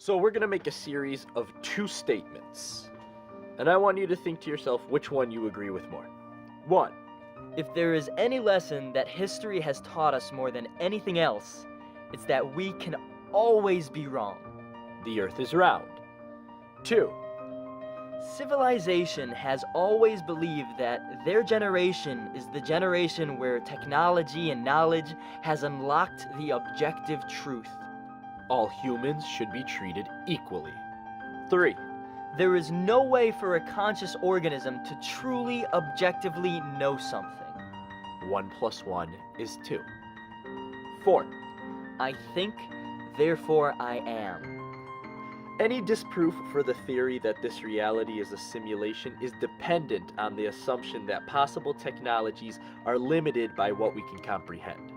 So we're going to make a series of two statements. And I want you to think to yourself which one you agree with more. 1. If there is any lesson that history has taught us more than anything else, it's that we can always be wrong. The earth is round. 2. Civilization has always believed that their generation is the generation where technology and knowledge has unlocked the objective truth. All humans should be treated equally. 3. There is no way for a conscious organism to truly objectively know something. 1 + 1 is 2. 4. I think, therefore I am. Any disproof for the theory that this reality is a simulation is dependent on the assumption that possible technologies are limited by what we can comprehend.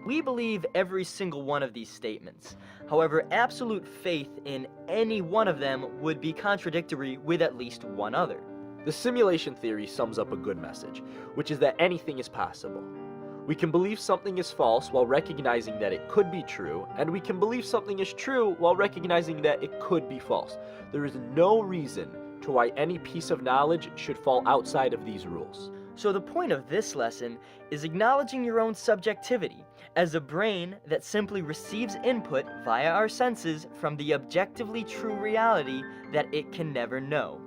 We believe every single one of these statements. However, absolute faith in any one of them would be contradictory with at least one other. The simulation theory sums up a good message, which is that anything is possible. We can believe something is false while recognizing that it could be true, and we can believe something is true while recognizing that it could be false. There is no reason to why any piece of knowledge should fall outside of these rules. So the point of this lesson is acknowledging your own subjectivity as a brain that simply receives input via our senses from the objectively true reality that it can never know.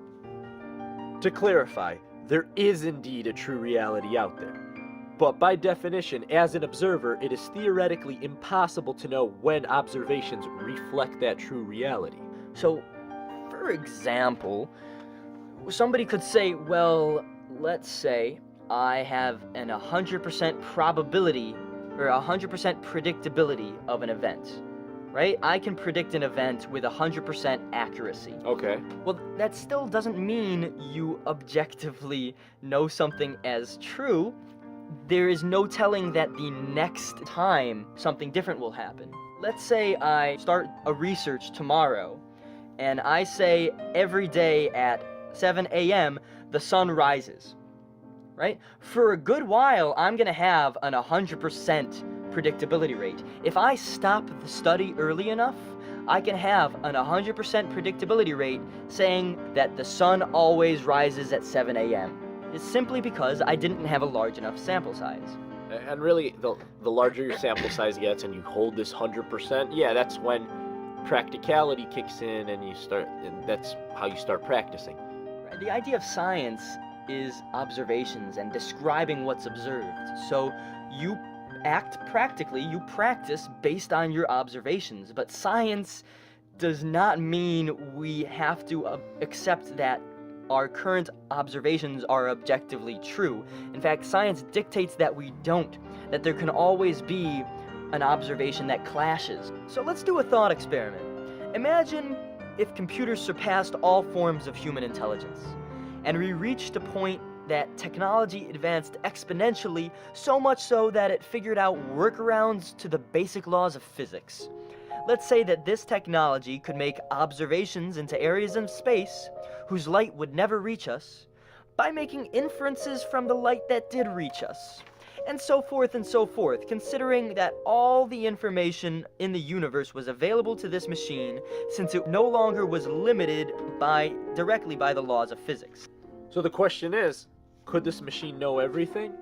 To clarify, there is indeed a true reality out there. But by definition, as an observer, it is theoretically impossible to know when observations reflect that true reality. So, for example, somebody could say, well, let's say I have an 100% probability or 100% predictability of an event, right? I can predict an event with 100% accuracy. Okay. Well, that still doesn't mean you objectively know something as true. There is no telling that the next time something different will happen. Let's say I start a research tomorrow, and I say every day at 7 a.m. the sun rises, right? For a good while, I'm gonna have an 100% predictability rate. If I stop the study early enough, I can have an 100% predictability rate saying that the sun always rises at 7 a.m. It's simply because I didn't have a large enough sample size. And really, the larger your sample size gets and you hold this 100%, yeah, that's when practicality kicks in and that's how you start practicing. The idea of science is observations and describing what's observed. So you act practically, you practice based on your observations. But science does not mean we have to accept that our current observations are objectively true. In fact, science dictates that we don't, that there can always be an observation that clashes. So let's do a thought experiment. Imagine if computers surpassed all forms of human intelligence, and we reached a point that technology advanced exponentially, so much so that it figured out workarounds to the basic laws of physics. Let's say that this technology could make observations into areas of space whose light would never reach us by making inferences from the light that did reach us, and so forth, considering that all the information in the universe was available to this machine since it no longer was limited directly by the laws of physics. So the question is, could this machine know everything?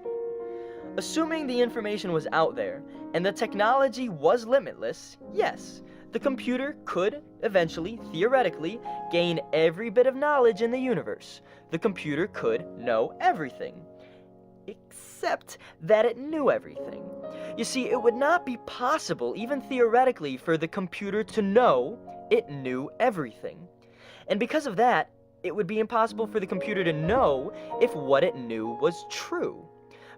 Assuming the information was out there and the technology was limitless, yes, the computer could eventually, theoretically, gain every bit of knowledge in the universe. The computer could know everything, except that it knew everything. You see, it would not be possible, even theoretically, for the computer to know it knew everything. And because of that, it would be impossible for the computer to know if what it knew was true.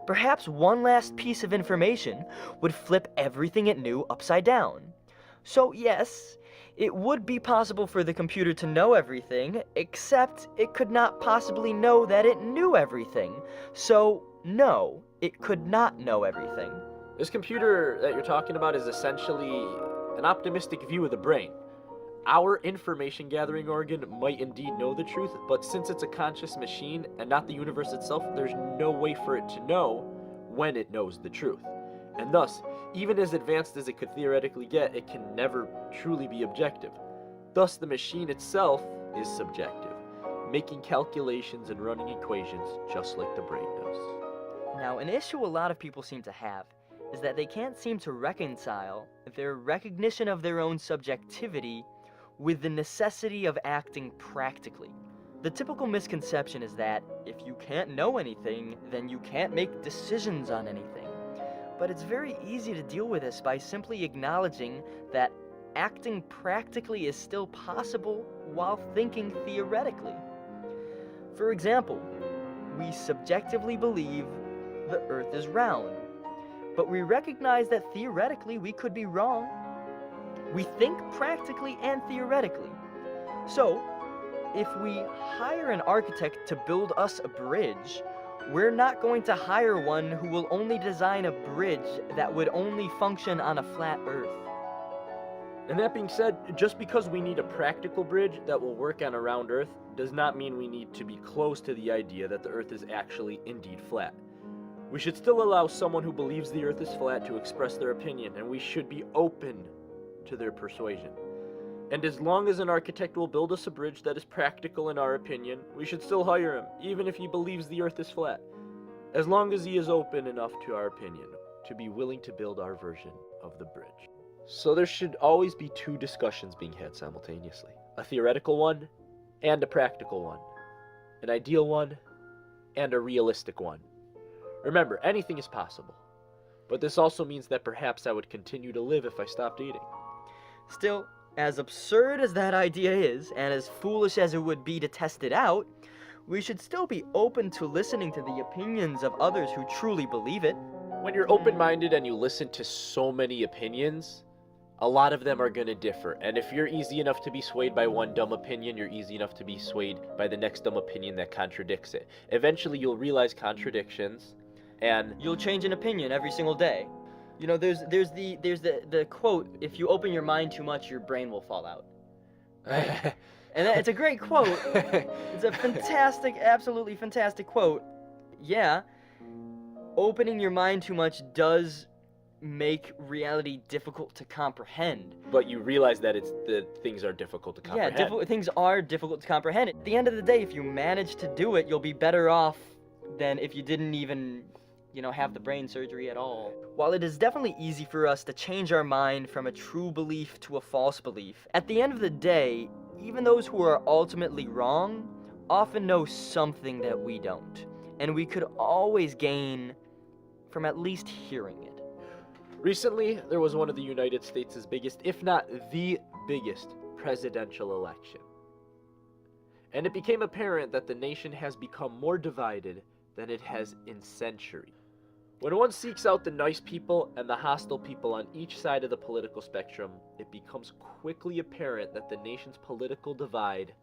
Perhaps one last piece of information would flip everything it knew upside down. So yes, it would be possible for the computer to know everything, except it could not possibly know that it knew everything. So no, it could not know everything. This computer that you're talking about is essentially an optimistic view of the brain. Our information gathering organ might indeed know the truth, but since it's a conscious machine and not the universe itself, there's no way for it to know when it knows the truth. And thus, even as advanced as it could theoretically get, it can never truly be objective. Thus, the machine itself is subjective, making calculations and running equations just like the brain does. Now, an issue a lot of people seem to have is that they can't seem to reconcile their recognition of their own subjectivity with the necessity of acting practically. The typical misconception is that if you can't know anything, then you can't make decisions on anything. But it's very easy to deal with this by simply acknowledging that acting practically is still possible while thinking theoretically. For example, we subjectively believe the Earth is round, but we recognize that theoretically we could be wrong. We think practically and theoretically. So, if we hire an architect to build us a bridge, we're not going to hire one who will only design a bridge that would only function on a flat Earth. And that being said, just because we need a practical bridge that will work on a round Earth does not mean we need to be close to the idea that the Earth is actually indeed flat. We should still allow someone who believes the Earth is flat to express their opinion, and we should be open to their persuasion. And as long as an architect will build us a bridge that is practical in our opinion, we should still hire him, even if he believes the Earth is flat. As long as he is open enough to our opinion, to be willing to build our version of the bridge. So there should always be two discussions being had simultaneously. A theoretical one, and a practical one. An ideal one, and a realistic one. Remember, anything is possible. But this also means that perhaps I would continue to live if I stopped eating. Still, as absurd as that idea is, and as foolish as it would be to test it out, we should still be open to listening to the opinions of others who truly believe it. When you're open-minded and you listen to so many opinions, a lot of them are going to differ. And if you're easy enough to be swayed by one dumb opinion, you're easy enough to be swayed by the next dumb opinion that contradicts it. Eventually, you'll realize contradictions, and You'll change an opinion every single day. You know, there's the quote, if you open your mind too much, your brain will fall out. Right? And it's a great quote. It's a fantastic, absolutely fantastic quote. Yeah, opening your mind too much does make reality difficult to comprehend. But you realize that things are difficult to comprehend. Yeah, things are difficult to comprehend. At the end of the day, if you manage to do it, you'll be better off than if you didn't even, have the brain surgery at all. While it is definitely easy for us to change our mind from a true belief to a false belief, at the end of the day, even those who are ultimately wrong often know something that we don't. And we could always gain from at least hearing it. Recently, there was one of the United States' biggest, if not the biggest, presidential election. And it became apparent that the nation has become more divided than it has in centuries. When one seeks out the nice people and the hostile people on each side of the political spectrum, it becomes quickly apparent that the nation's political divide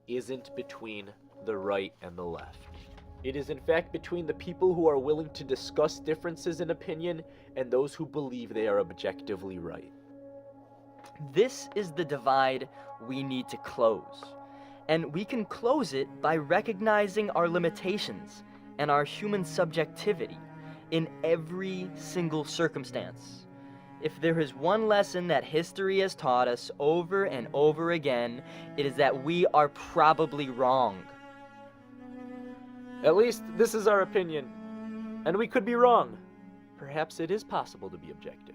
isn't between the right and the left. It is in fact between the people who are willing to discuss differences in opinion and those who believe they are objectively right. This is the divide we need to close. And we can close it by recognizing our limitations and our human subjectivity in every single circumstance. If there is one lesson that history has taught us over and over again, it is that we are probably wrong. At least this is our opinion, and we could be wrong. Perhaps it is possible to be objective.